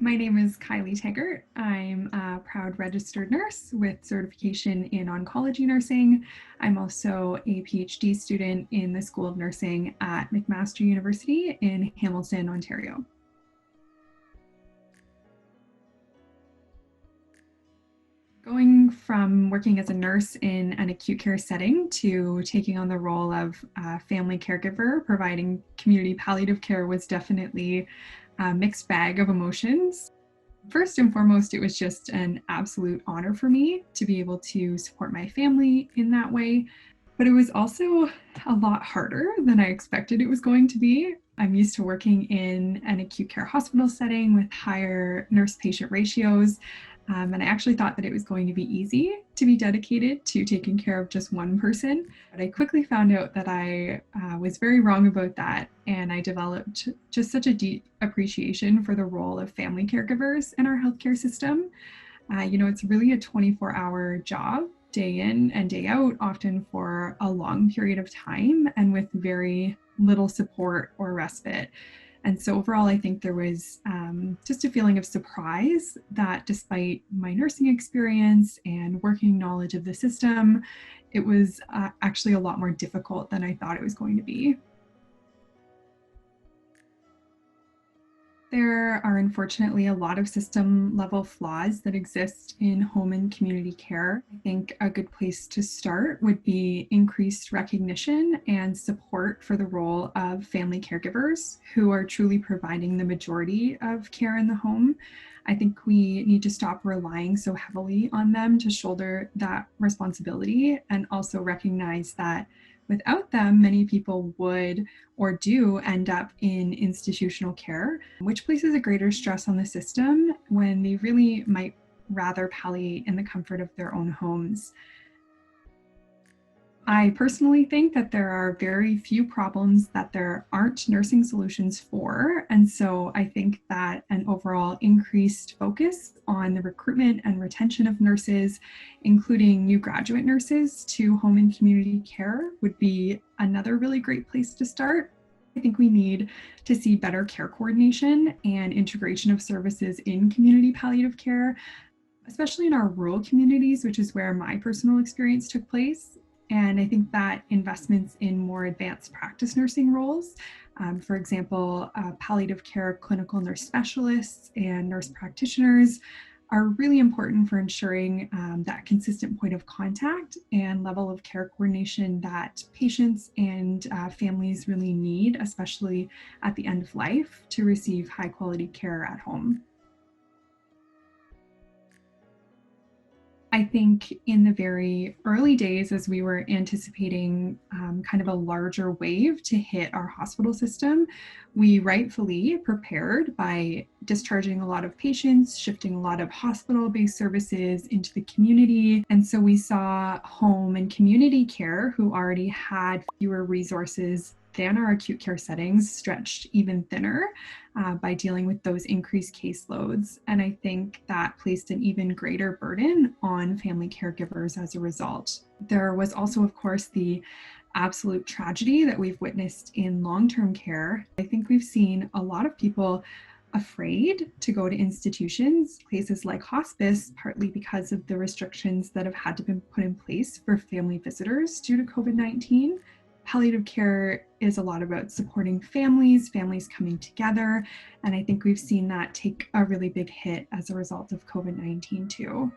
My name is Kylie Teggart. I'm a proud registered nurse with certification in oncology nursing. I'm also a PhD student in the School of Nursing at McMaster University in Hamilton, Ontario. Going from working as a nurse in an acute care setting to taking on the role of a family caregiver, providing community palliative care was definitely a mixed bag of emotions. First and foremost, it was just an absolute honor for me to be able to support my family in that way. But it was also a lot harder than I expected it was going to be. I'm used to working in an acute care hospital setting with higher nurse patient ratios. And I actually thought that it was going to be easy to be dedicated to taking care of just one person. But I quickly found out that I was very wrong about that. And I developed just such a deep appreciation for the role of family caregivers in our healthcare system. It's really a 24-hour job, day in and day out, often for a long period of time and with very little support or respite. And so overall, I think there was just a feeling of surprise that despite my nursing experience and working knowledge of the system, it was actually a lot more difficult than I thought it was going to be. There are unfortunately a lot of system level flaws that exist in home and community care. I think a good place to start would be increased recognition and support for the role of family caregivers who are truly providing the majority of care in the home. I think we need to stop relying so heavily on them to shoulder that responsibility and also recognize that without them, many people would or do end up in institutional care, which places a greater stress on the system when they really might rather palliate in the comfort of their own homes. I personally think that there are very few problems that there aren't nursing solutions for. And so I think that an overall increased focus on the recruitment and retention of nurses, including new graduate nurses to home and community care, would be another really great place to start. I think we need to see better care coordination and integration of services in community palliative care, especially in our rural communities, which is where my personal experience took place. And I think that investments in more advanced practice nursing roles, for example, palliative care clinical nurse specialists and nurse practitioners, are really important for ensuring that consistent point of contact and level of care coordination that patients and families really need, especially at the end of life, to receive high quality care at home. I think in the very early days, as we were anticipating kind of a larger wave to hit our hospital system, we rightfully prepared by discharging a lot of patients, shifting a lot of hospital-based services into the community. And so we saw home and community care, who already had fewer resources than our acute care settings, stretched even thinner by dealing with those increased caseloads. And I think that placed an even greater burden on family caregivers as a result. There was also, of course, the absolute tragedy that we've witnessed in long-term care. I think we've seen a lot of people afraid to go to institutions, places like hospice, partly because of the restrictions that have had to be put in place for family visitors due to COVID-19. Palliative care is a lot about supporting families coming together. And I think we've seen that take a really big hit as a result of COVID-19 too.